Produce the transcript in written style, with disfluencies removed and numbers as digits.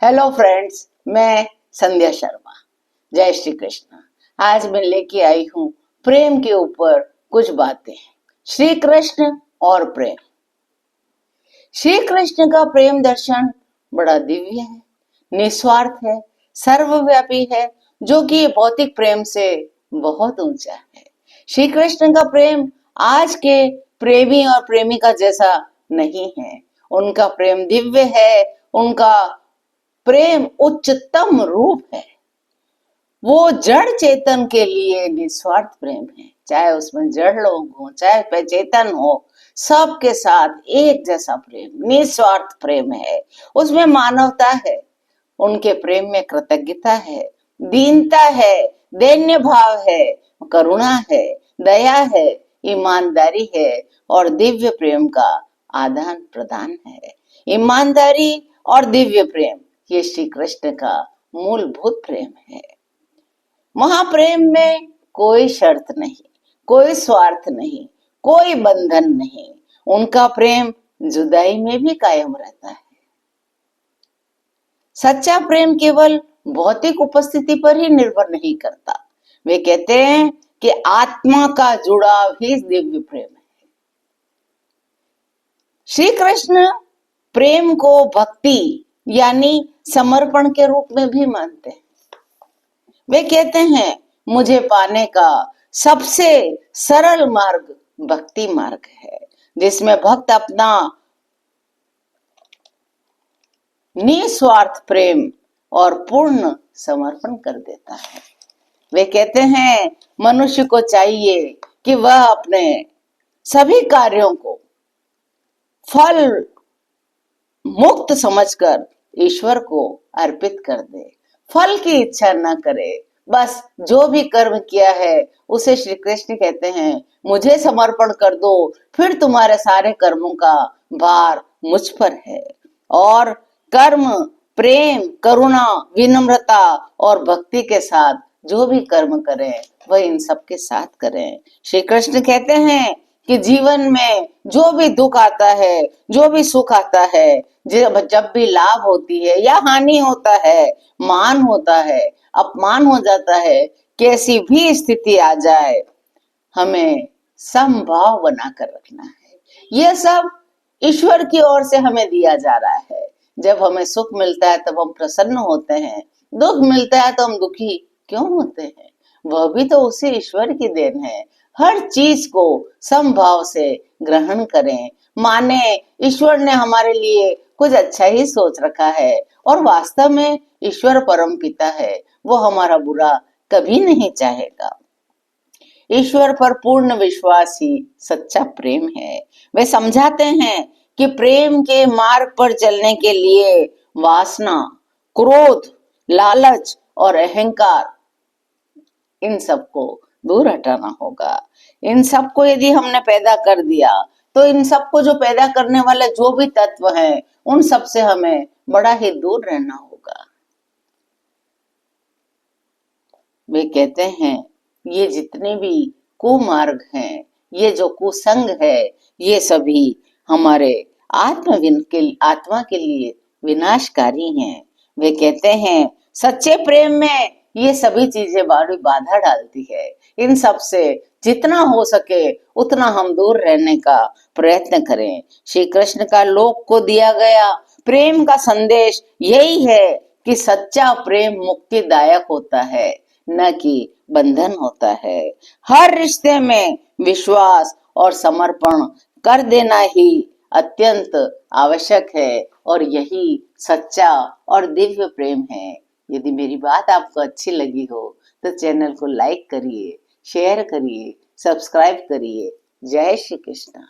Hello friends, मैं संध्या शर्मा। जय श्री कृष्ण। आज मैं लेके आई हूँ प्रेम के ऊपर कुछ बातें। श्री कृष्ण और प्रेम। श्री कृष्ण का प्रेम दर्शन बड़ा दिव्य है, निस्वार्थ है, सर्वव्यापी है, जो कि भौतिक प्रेम से बहुत ऊंचा है। श्री कृष्ण का प्रेम आज के प्रेमी और प्रेमिका जैसा नहीं है। उनका प्रेम दिव्य है, उनका प्रेम उच्चतम रूप है। वो जड़ चेतन के लिए निस्वार्थ प्रेम है, चाहे उसमें जड़ लोग हो चाहे चेतन हो, सबके साथ एक जैसा प्रेम, निस्वार्थ प्रेम है। उसमें मानवता है, उनके प्रेम में कृतज्ञता है, दीनता है, दैन्य भाव है, करुणा है, दया है, ईमानदारी है और दिव्य प्रेम का आदान प्रदान है। ईमानदारी और दिव्य प्रेम ये श्री कृष्ण का मूलभूत प्रेम है। महाप्रेम में कोई शर्त नहीं, कोई स्वार्थ नहीं, कोई बंधन नहीं। उनका प्रेम जुदाई में भी कायम रहता है। सच्चा प्रेम केवल भौतिक उपस्थिति पर ही निर्भर नहीं करता। वे कहते हैं कि आत्मा का जुड़ाव ही दिव्य प्रेम है। श्री कृष्ण प्रेम को भक्ति यानी समर्पण के रूप में भी मानते हैं। वे कहते हैं मुझे पाने का सबसे सरल मार्ग भक्ति मार्ग है, जिसमें भक्त अपना निस्वार्थ प्रेम और पूर्ण समर्पण कर देता है। वे कहते हैं मनुष्य को चाहिए कि वह अपने सभी कार्यों को फल मुक्त समझकर ईश्वर को अर्पित कर दे, फल की इच्छा न करे। बस जो भी कर्म किया है उसे श्री कृष्ण कहते हैं मुझे समर्पण कर दो, फिर तुम्हारे सारे कर्मों का भार मुझ पर है। और कर्म प्रेम, करुणा, विनम्रता और भक्ति के साथ जो भी कर्म करें वह इन सब के साथ करें। श्री कृष्ण कहते हैं कि जीवन में जो भी दुख आता है, जो भी सुख आता है, जब भी लाभ होती है या हानि होता है, मान होता है, अपमान हो जाता है, कैसी भी स्थिति आ जाए, हमें समभाव बनाकर रखना है। यह सब ईश्वर की ओर से हमें दिया जा रहा है। जब हमें सुख मिलता है तब हम प्रसन्न होते हैं, दुख मिलता है तो हम दुखी क्यों होते हैं? वह भी तो उसी ईश्वर की देन है। हर चीज को समभाव से ग्रहण करें, माने ईश्वर ने हमारे लिए कुछ अच्छा ही सोच रखा है और वास्तव में ईश्वर परम पिता है, वो हमारा बुरा कभी नहीं चाहेगा। ईश्वर पर पूर्ण विश्वास ही सच्चा प्रेम है। वे समझाते हैं कि प्रेम के मार्ग पर चलने के लिए वासना, क्रोध, लालच और अहंकार इन सबको दूर हटाना होगा। इन सबको यदि हमने पैदा कर दिया तो इन सबको जो पैदा करने वाले जो भी तत्व हैं उन सब से हमें बड़ा ही दूर रहना होगा। वे कहते हैं ये जितने भी कुमार्ग हैं, ये जो कुसंग है, ये सभी हमारे आत्मा के लिए विनाशकारी हैं। वे कहते हैं सच्चे प्रेम में ये सभी चीजें बड़ी बाधा डालती है। इन सब से जितना हो सके उतना हम दूर रहने का प्रयत्न करें। श्री कृष्ण का लोक को दिया गया प्रेम का संदेश यही है कि सच्चा प्रेम मुक्तिदायक होता है, न कि बंधन होता है। हर रिश्ते में विश्वास और समर्पण कर देना ही अत्यंत आवश्यक है और यही सच्चा और दिव्य प्रेम है। यदि मेरी बात आपको अच्छी लगी हो तो चैनल को लाइक करिए, शेयर करिए, सब्सक्राइब करिए। जय श्री कृष्ण।